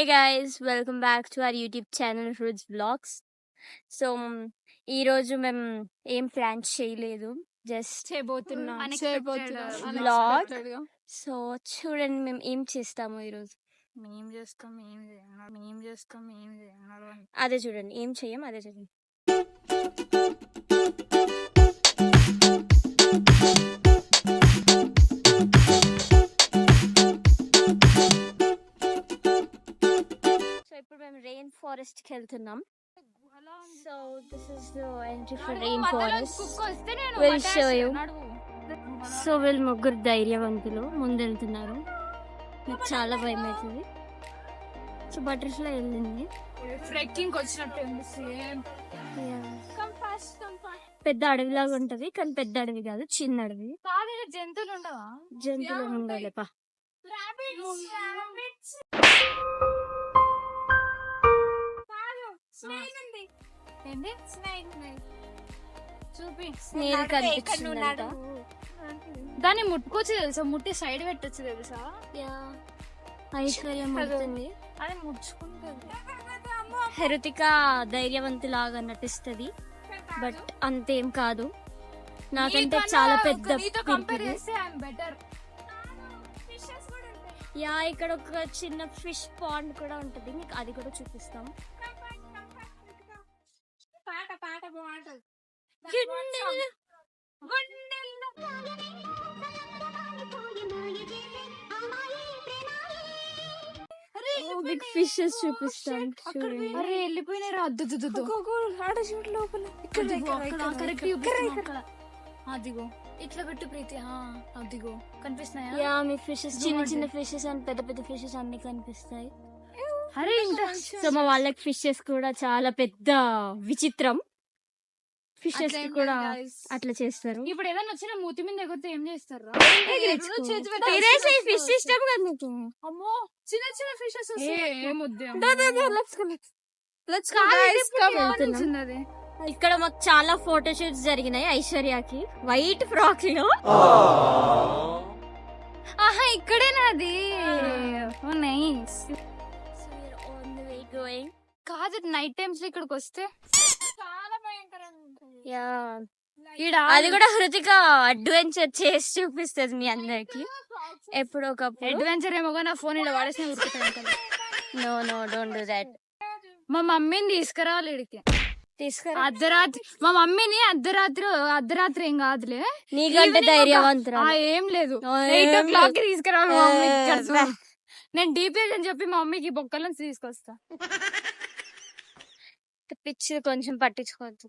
Hey guys, welcome back to our YouTube channel Roots Vlogs. So ఈ రోజు మేము ఏం ప్లాన్ చేయలేదు, జస్ట్ వ్లాగ్. సో చూడండి మేము ఏం చేస్తాము ఈరోజు. అదే చూడండి, ఏం చెయ్యం అదే చూడండి. ఇప్పుడు మేము రెయిన్ ఫారెస్ట్ కి వెళ్తున్నాం. So this is the entry for rain forest. Will show you. So వీళ్ళు ముగ్గురు ధైర్యవంతులు ముందు వెళ్తున్నారు. నాకు చాలా భయం అవుతుంది. సో బటర్ఫ్లై వెళ్ళింది. పెద్ద అడవిలాగా ఉంటది, కానీ పెద్ద అడవి కాదు, చిన్న అడవి. జంతువులు ఉండవా? జంతువులు ఉండాలిపా. స్నేల్ కనిపించిందంట. దాన్ని ముట్టుకోవచ్చు తెలుసా, ముట్టి సైడ్ పెట్టచ్చు తెలుసా. ఐశ్వర్యం ఉంటుంది, అది ముడుచుకుంటుంది. హృతిక ధైర్యవంతులాగా నటిస్తుంది, బట్ అంతేం కాదు. నాకంటే చాలా పెద్ద యా. ఇక్కడ ఒక చిన్న ఫిష్ పాండ్ కూడా ఉంటది, మీకు అది కూడా చూపిస్తాం. బిగ్ ఫిషెస్ చూపిస్తాం చూడండి. అరే వెళ్ళిపోయినారు. అదిగో ఇట్లా పెట్టు ప్రీతి. అదిగో కనిపిస్తున్నాయా? యా, మీ ఫిషెస్ చిన్న చిన్న ఫిషెస్ అండ్ పెద్ద పెద్ద ఫిషెస్ అన్ని కనిపిస్తాయి. అరే సో మా వాళ్ళకి ఫిషెస్ కూడా చాలా పెద్ద విచిత్రం. ఫిషెస్ కూడా అట్లా చేస్తారు. ఇప్పుడు ఏదైనా వచ్చిన మూతి మీద ఎగిరితే ఏం చేస్తారు? ఫిష్ ఇష్టం కదా నీకు? అమ్మో చిన్న చిన్న ఫిషెస్ ఇక్కడ మాకు చాలా ఫోటో షూట్స్ జరిగినాయి. ఐశ్వర్యకి వైట్ ఫ్రాక్ లో. ఆహా ఇక్కడేనా అది? కాదు, నైట్ టైమ్స్ లో ఇక్కడికి వస్తే చాలా భయంకరంగా. అది కూడా హృతిక అడ్వెంచర్ చేసి చూపిస్తుంది మీ అందరికి. ఎప్పుడు ఒక అడ్వెంచర్ ఏమో నా ఫోన్ ఇలా వాడేసిన ఉరుకుతాను. No no don't do that. మా మమ్మీని తీసుకురావాలి ఇడికి. అర్ధరాత్రి మా మమ్మీని అర్ధరాత్రి ఏం కాదులే, నీకంటే ధైర్యవంతురా. ఏం లేదు, 8 o'clock తీసుకురావాలి. నేను డిపిఎస్ అని చెప్పి మా మమ్మీకి బొక్కల నుంచి తీసుకొస్తా. పిచ్చి కొంచెం పట్టించుకోవద్దు.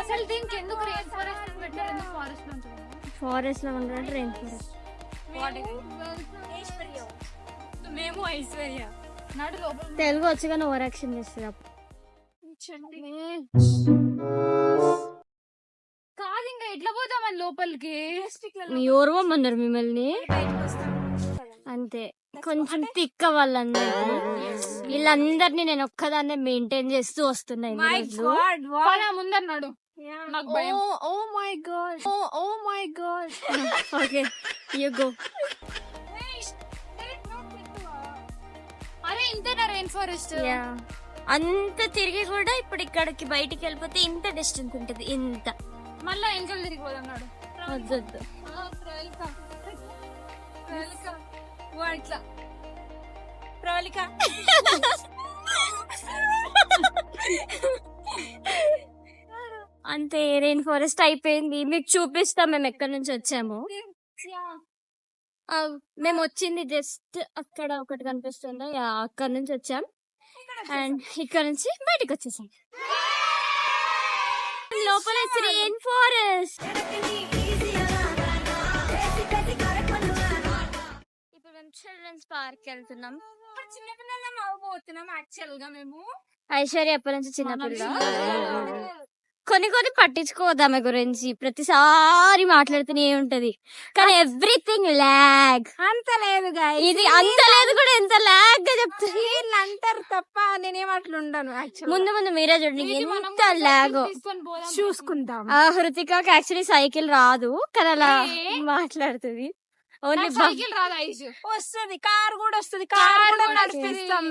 అసలు దీనికి ఎందుకు రెయిన్ ఫారెస్ట్ పెట్టారు? ఫారెస్ట్ లో ఉండాలంటే రెయిన్ ఫారెస్ట్. మేము ఐశ్వర్య తెలుగు వచ్చి కానీ ఓవర్ యాక్షన్ చేస్తుంది. కాదు, ఇంకా ఎట్లా పోతామని లోపలికి? ఎవరు పోమన్నారు మిమ్మల్ని? అంతే, కొంచెం తిక్క వాళ్ళందరూ. వీళ్ళందరినీ నేను ఒక్కదాన్నే మెయింటైన్ చేస్తూ వస్తున్నాయి. ముందన్నాడు నాకు భయం. Okay you go. అరే ఇంతేనా రెయిన్ ఫారెస్ట్? అంత తిరిగి కూడా ఇప్పుడు ఇక్కడికి బయటికి వెళ్ళిపోతే ఇంత డిస్టెన్స్ ఉంటది. ఇంత మళ్ళా వెనకాల తిరిగిపోతున్నాడు. వద్దు ప్రవళిక. అంతే, రెయిన్ ఫారెస్ట్ అయిపోయింది. మీకు చూపిస్తాం మేము ఎక్కడి నుంచి వచ్చాము. మేము వచ్చింది జస్ట్ అక్కడ ఒకటి కనిపిస్తుంది, అక్కడ నుంచి వచ్చాం. అండ్ ఇక్కడ నుంచి బయటకు వచ్చేసాం. లోపల రెయిన్ ఫారెస్ట్. ఇప్పుడు మేము చిల్డ్రన్స్ పార్క్ వెళ్తున్నాం. చిన్నపిల్లలం అవ్వబోతున్నాం యాక్చువల్ గా. మేము ఐశ్వర్య ఎప్పటి నుంచి చిన్నపిల్ల. కొన్ని పట్టించుకోవద్దు ఆమె గురించి, ప్రతిసారి మాట్లాడుతూనే ఉంటది, కానీ ఎవ్రీథింగ్ లాగ్. అంత లేదు guys. ఇది అంత లేదు కూడా, ఎంత లాగ్ గా చెప్తారు. వీళ్ళు అంటారు తప్ప నేనేం అట్లా ఉండను. ముందు మీరే చూడండి ఎంత లాగ్. చూసుకుందాం. హృతికాకి యాక్చువల్లీ సైకిల్ రాదు, కానీ అలా మాట్లాడుతుంది. ఓన్లీ సైకిల్ రాదా? వస్తుంది, కార్ కూడా వస్తుంది, కార్ కూడా నడిపిస్తాం.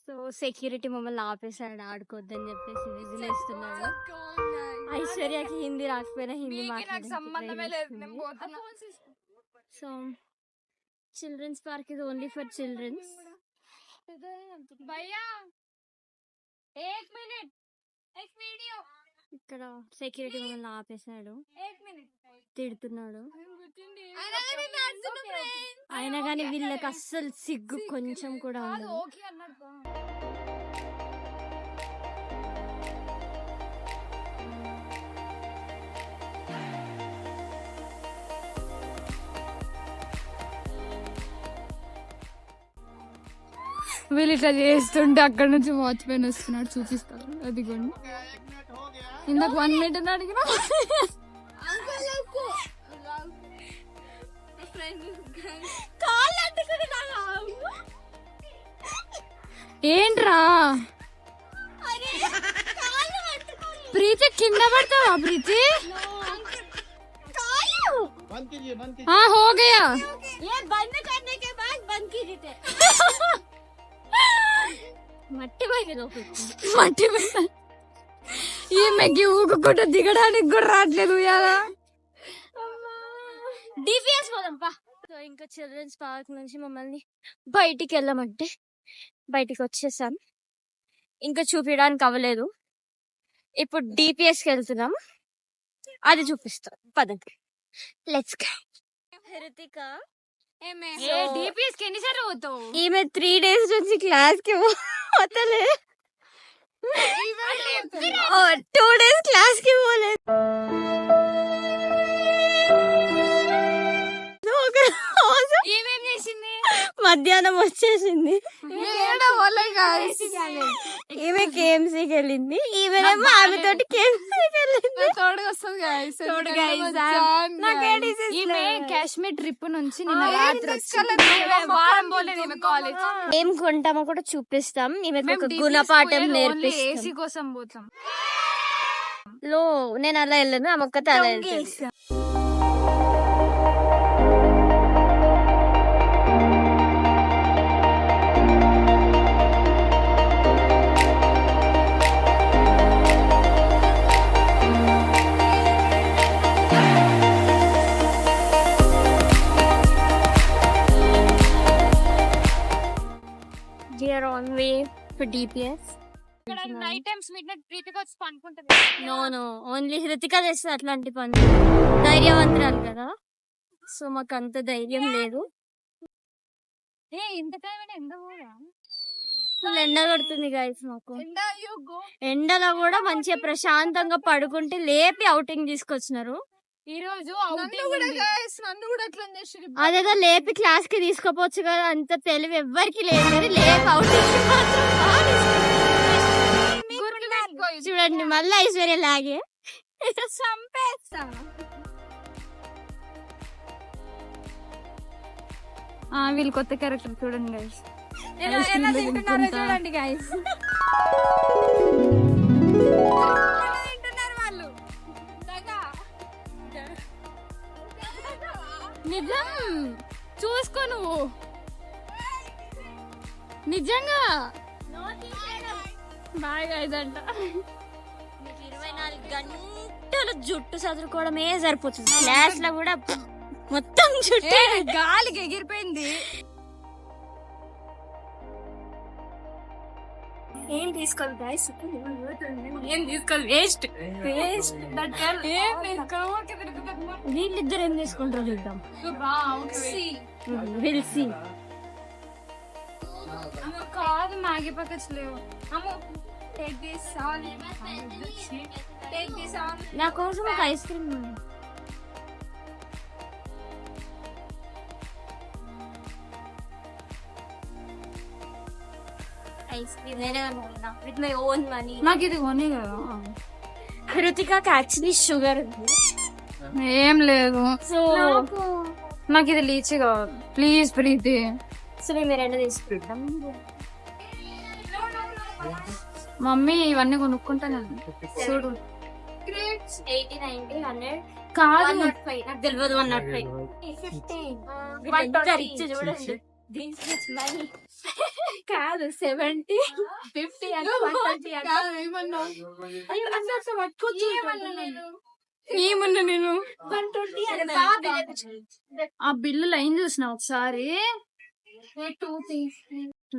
సో సెక్యూరిటీ మమ్మల్ని ఆపేసాడు, ఆడుకోవద్దని చెప్పేసి విజిలేస్తున్నాడు. ఐశ్వర్యకి హిందీ రాకపోయినా హిందీ సో చిల్డ్రన్స్ పార్క్ ఇది ఓన్లీ ఫర్ చిల్డ్రన్స్. ఇక్కడ సెక్యూరిటీ మమ్మల్ని ఆపేసాడు, తిడుతున్నాడు. అయినా కానీ వీళ్ళకి అస్సలు సిగ్గు కొంచెం కూడా ఉండదు. వీళ్ళు ఇట్లా చేస్తుంటే అక్కడ నుంచి వాచ్మెన్ వస్తున్నాడు, చూపిస్తాడు. అదిగోండి, ఇందాక 1 minute అని అడిగిన. ఏంట్రా ప్రీతి, కింద పడతావా ప్రీతి? हो गया ये बंद करने के बाद बंद कीजिए थे. మట్టి ఈమెకి ఊగుకుంటూ దిగడానికి కూడా రావట్లేదు. డిపిఎస్ పోదాంపా. సో ఇంకా చిల్డ్రన్స్ పార్క్ నుంచి మమ్మల్ని బయటికి వెళ్ళమంటే బయటికి వచ్చేసాం. ఇంకా చూపించడానికి అవ్వలేదు. ఇప్పుడు డిపిఎస్కి వెళ్తున్నాం, అది చూపిస్తాం. పదండి, లెట్స్ గో. హృతిక డిపిఎస్ కి ఎన్నిసార్లు పోతావు? ఈమె 3 days నుంచి క్లాస్ కి పోతలే, 2 days క్లాస్ కి పోలేదు. ఏమేం చేసింది? మధ్యాహ్నం వచ్చేసింది. ఈమె కేఎంసీకి వెళ్ళింది, ఈమెనేమో ఆమెతోటి కేఎంసీకి వెళ్ళింది. కాశ్మీర్ ట్రిప్ నుంచి ఏం కొంటామో కూడా చూపిస్తాం. ఈమెకు ఒక గుణపాఠం నేర్పిస్తాం. ఏసీ కోసం పోతాం. లో నేను అలా వెళ్ళను, ఆమె ఒక్కతే అలా వెళ్తుంది. We are on way for DPS. Night times midnight ప్రీతిగా వచ్చి పనుకుంటది. No, ఓన్లీ హృతిక చేస్తుంది అట్లాంటి పనులు. ధైర్యవంతురాలు కదా, సో మాకు అంత ధైర్యం లేదు. ఎండ కొడుతుంది గైస్ మాకు. ఎండలో కూడా మంచిగా ప్రశాంతంగా పడుకుంటే లేపి అవుటింగ్ తీసుకొచ్చినారు. ఈ రోజు అదేదో లేపి క్లాస్ కి తీసుకోపోవచ్చు కదా, అంత తెలివి ఎవ్వరికి లేదు కానీ లేపి అవుటింగ్ చూడండి. మళ్ళీ ఐశ్వర్య లాగే వీళ్ళు కొత్త క్యారెక్టర్ చూడండి గైస్. చూడండి గైస్, నిజం చూసుకో నువ్వు, నిజంగా బాగా ఇదంట. 24 గంటలు జుట్టు చదువుకోవడమే సరిపోతుంది. క్లాస్ లో కూడా మొత్తం జుట్టు గాలికి ఎగిరిపోయింది. ఏం తీసుకోవాలి గైస్? ఏం తీసుకోవాలి? వేస్ట్. వీళ్ళిద్దరు ఏం తీసుకుంటారో చూద్దాం. కాదు మ్యాగీ ప్యాకెట్స్ లేవు. నా కోసం ఒక ఐస్ క్రీమ్. ఐస్ క్రీమ్ నేనే కొనుక్కున్నా విత్ మై ఓన్ మనీ. నాకు ఇది కొని కదా. కృతికాకి యాక్చువల్లీ షుగర్ ఉంది. ఏం లేదు. సో నాకు ఇది లీచి కావాలి ప్లీజ్ ప్రీతి. సో మేము రెండు తీసుకుంటాం. మమ్మీ ఇవన్నీ కొనుక్కుంటాను చూడు. 80, 90, 100 కాదు 105 నాకు తెలియదు. 105 50 రిచ్ చూడండి. This is money. కాదు 70, 50 and 120 ఏమన్నా నేను 120 ఆ బిల్లు లైన్ చూసిన ఒకసారి.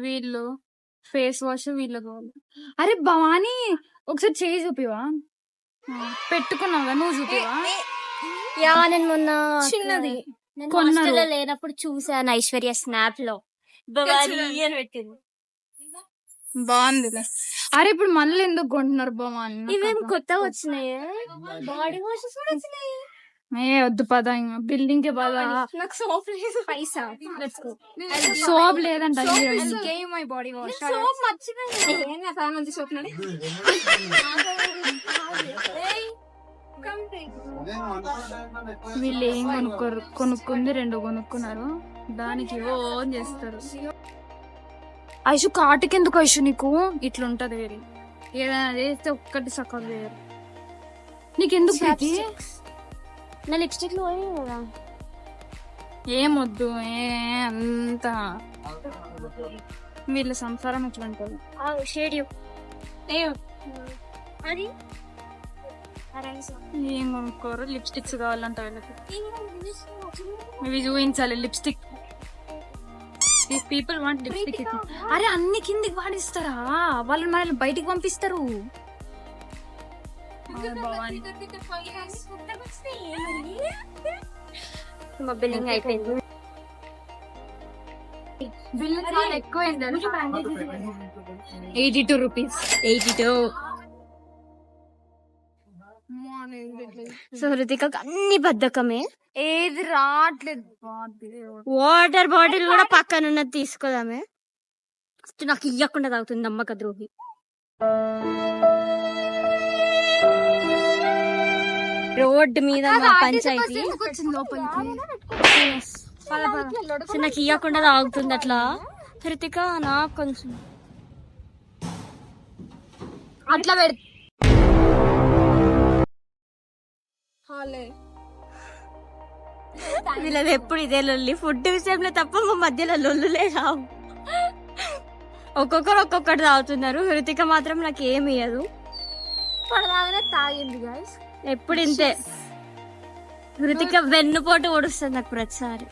వీళ్ళు ఫేస్ వాష్ వీళ్ళు కావాలి. అరే భవానీ ఒకసారి చేయి చూపివా? పెట్టుకున్నావా నువ్వు చూపివా? యా నేను మొన్న చిన్నది కొన్నారు. హాస్టల్లో లేనప్పుడు చూసాను ఐశ్వర్య స్నాప్ లో భవానీ అని పెట్టింది. బాగుంది. అరే ఇప్పుడు మళ్ళీ ఎందుకు కొంటున్నారు భవానీ? ఇవేం కొత్తగా వచ్చినాయి బాడీ వాషెస్ కూడా వచ్చినాయి. వద్దు పద ఇంకా బిల్డింగ్ కి పద. నాకు సోప్ లేదు పైసా. Let's go. సోప్ లేదంట. Game my body wash. Soap మర్చిపోయింది. ఏం చాలా మంది సోప్ నడి. వీళ్ళు ఏం కొనుక్కోరు. కొనుక్కుంది 2 కొనుక్కున్నారు. దానికి ఓన్ చేస్తారు. ఐషు కాటుకి ఎందుకు ఐషు నీకు ఇట్లుంటది వేరే ఏదైనా చేస్తే ఒక్కటి సక్కగా వేయరు. నీకెందుకు ప్రీతి? నా లిప్స్టిక్ లో కదా ఏమొద్దు అంత వీళ్ళ సంసారం ఎట్లా ఉంటుంది. షేడ్ అది ఏం కొనుక్కోరు. లిప్స్టిక్స్ కావాలంట వీళ్ళకి. ఇవి చూపించాలి లిప్స్టిక్. People want lipstick. అరే అన్ని కిందికి వాడిస్తారా? వాళ్ళు మనల్ని బయటికి పంపిస్తారు. మా బిల్లింగ్ అయిపోయింది. బిల్లు చాలా ఎక్కువైంది. 82 రూపీస్. 82. సో హృతికకు అన్ని బద్ధకమే. ఏది రావట్లేదు. వాటర్ బాటిల్ కూడా పక్కన ఉన్నది తీసుకోదామే. నాకు ఇయ్యకుండా తాగుతుంది నమ్మక ద్రోహి. రోడ్డు మీద మా పంచాయతీ. సో నాకు ఇయ్యకుండా తాగుతుంది అట్లా. హృతిక నాకు కొంచెం అట్లా పెడితే వీళ్ళది ఎప్పుడు ఇదే లొల్లి. ఫుడ్ విషయంలో తప్ప మా మధ్యలో లొల్లులే రావు. ఒక్కొక్కరు ఒక్కొక్కటి తాగుతున్నారు. హృతిక మాత్రం నాకు ఏమి ఇయ్యదు. తాగింది గైస్. ఎప్పుడు ఇంతే. హృతిక వెన్నుపోటు ఓడుస్తుంది నాకు ప్రతిసారి.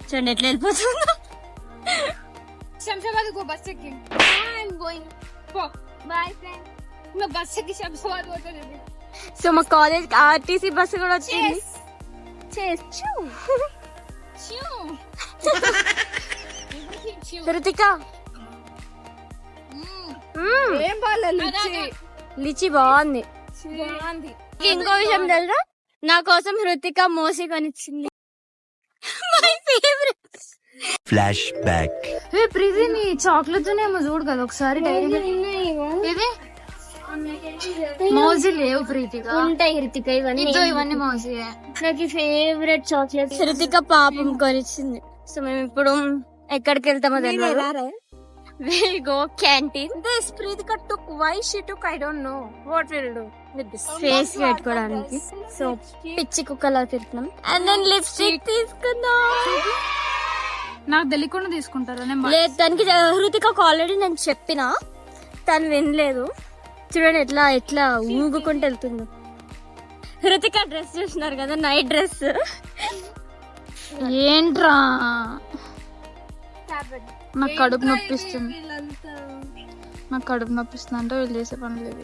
చూడండి ఎట్లా వెళ్ళిపోతుందో. శంషాబాద్ గో బస్ ఎక్కి. I'm going. Boy friend. मैं बस की शब्द होते సో మా కాలేజ్ ఆర్టీసీ బస్సు కూడా వచ్చింది. హృతిక ఏం బాలేదు లిచి బాగుంది. బాగుంది. ఇంకో విషయం తెలుసా, నా కోసం హృతిక మోసి కొనిచ్చింది. My favourite. Flashback. Preethi నీ చాక్లెట్ ఏమో చూడు కదా ఒకసారి. ఇది మౌజీ లేవు ప్రీతిగా. ఉంటాయి హృతిక ఇవన్నీ. ఇవన్నీ మౌజీ. నాకు ఫేవరెట్ చాక్లెట్ హృతిక పాపం కొనిచ్చింది. సో మేము ఇప్పుడు ఎక్కడికి వెళ్తామో తెలియదు. We'll go canteen. This Pritika took, why she took, I don't know. What will do with this? Face పెట్టుకోవడానికి. సో పిచ్చి కుక్కలా తిరుగుతున్నాం. అండ్ దెన్ లిప్స్టిక్ తీసుకుందాం. నాకు తెలియకుండా తీసుకుంటారు. లేదు దానికి హృతికకు ఆల్రెడీ నేను చెప్పిన, తను వినలేదు. చూడండి ఎట్లా ఎట్లా ఊగుకుంటూ వెళ్తుంది. హృతిక డ్రెస్ చూసినారు కదా, నైట్ డ్రెస్. ఏంట్రా నాకు కడుపు నొప్పిస్తుంది. నాకు కడుపు నొప్పిస్తుంది అంటే వీళ్ళు చేసే పని లేదు.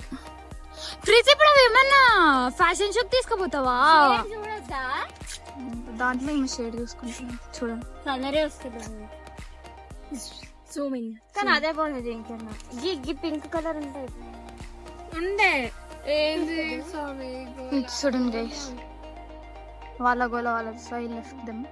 ఫ్రిడ్జ్ ఇప్పుడు అవి ఏమన్నా ఫ్యాషన్ షోకి తీసుకుపోతావా? దాంట్లో ఏమో షేడ్ చూసుకుంటాను చూడండి. కలరే వస్తుంది Zooming. కానీ అదే బాగుంది. ఇంకన్నా ఈ పింక్ కలర్ ఉంటుంది ఉండే చూడండి గైస్. వాళ్ళ గోల వాళ్ళ. So I left them.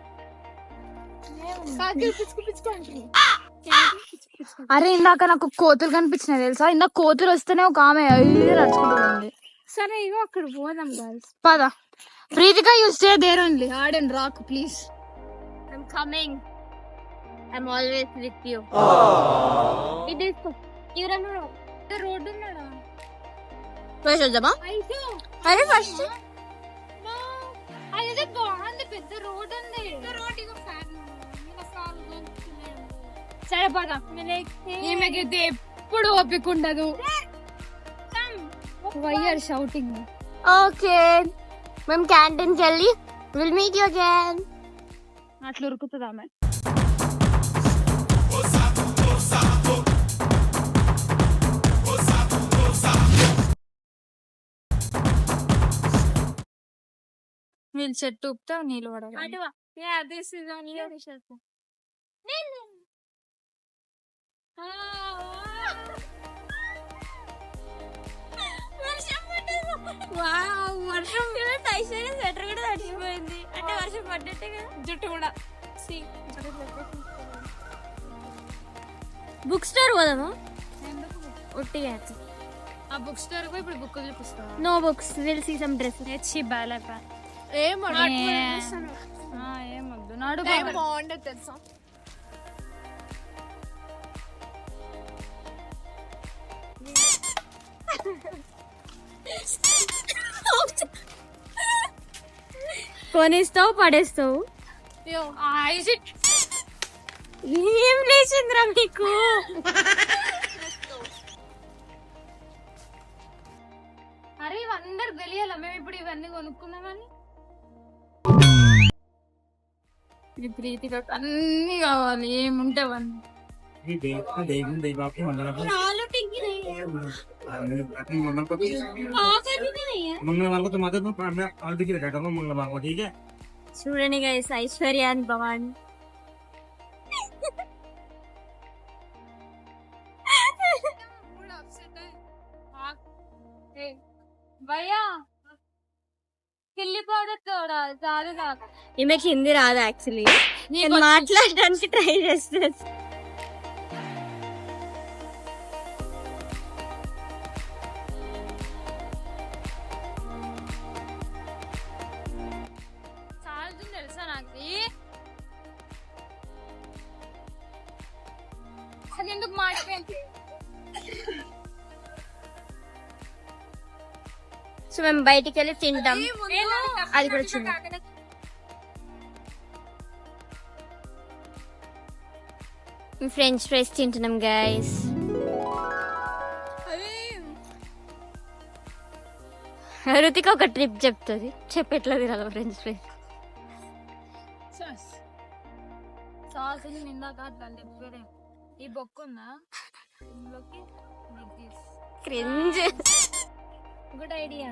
అరే ఇందాక నాకు కోతులు కనిపించినాయి తెలుసా, ఇందాక కోతులు వస్తేనే ఒక ఆమె నడుచుకుంటూ పోయింది. సరే ఇగో అక్కడ పోదాం గర్ల్స్. పద Preethika, you stay there only, hard and rock please. I'm coming. I'm always with you. ఇది ఎవరన్నా రోడ్డు ఉన్నాడా? పోయి చూద్దామా? అయితే అరే ఫస్ట్ అదే బాగుంది, పెద్ద రోడ్ ఉంది. సరే పద. ఈమెకైతే ఎప్పుడు ఓపిక ఉండదు. Why are shouting? ఓకే, మేము క్యాంటీన్కి వెళ్ళి విల్ మీట్ యూ అగైన్. అట్లా ఉరుకుతుంది ఆమె. వీళ్ళు చెట్టు ఊపుతా నీళ్ళు పడాలి. Yeah, this is on you. వర్షం స్వెటర్ కూడా తడిచిపోయింది, అంటే వర్షం పడ్డట్టే కదా. జుట్టు కూడా బుక్ స్టోర్ పోదామా? ఒట్టిగా ఆ బుక్ స్టోర్ పోయి ఇప్పుడు బుక్ చూపిస్తావా? No books, will see some dress. ఏమొద్దు నాడు బాగుండదు తెలుసా. కొనిస్తావు పడేస్తావు. ఏం లేచిందిరా మీకు? అరే ఇవందరు తెలియాల మేము ఇప్పుడు ఇవన్నీ కొనుక్కున్నామని. ప్రీతిగా అన్ని కావాలి, ఏముంటే అవన్నీ. చూడండి గైస్, ఐశ్వర్య అండ్ భవాన్ భయ్యా కిల్లి పౌడర్ తోడా చాలు నాకు. ఈమెకి హిందీ రాదు యాక్చువల్లీ, నేను మాట్లాడడానికి ట్రై చేస్తాను. చాలు తెలుసా నాకు. అది ఎందుకు మాడిపోయింది? సో మేము బయటికి వెళ్ళి తింటాం, అది కూడా చూద్దాం. ఫ్రెంచ్ ఫ్రైస్ తింటున్నాం గైస్. రుతిక ఒక ట్రిప్ చెప్తుంది, చెప్పెట్లా తినాలి ఫ్రెంచ్ ఫ్రైస్. సాస్ నిందాక అట్లా చెప్పాడే. ఈ బొక్క ఉందా ఇందులోకి? క్రింజ్. Good idea.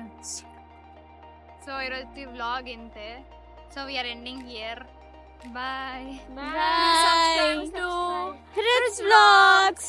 సో ఈరోజు వ్లాగ్ ఇంతే. So we are ending here. Bye Bye to Fritz Vlogs.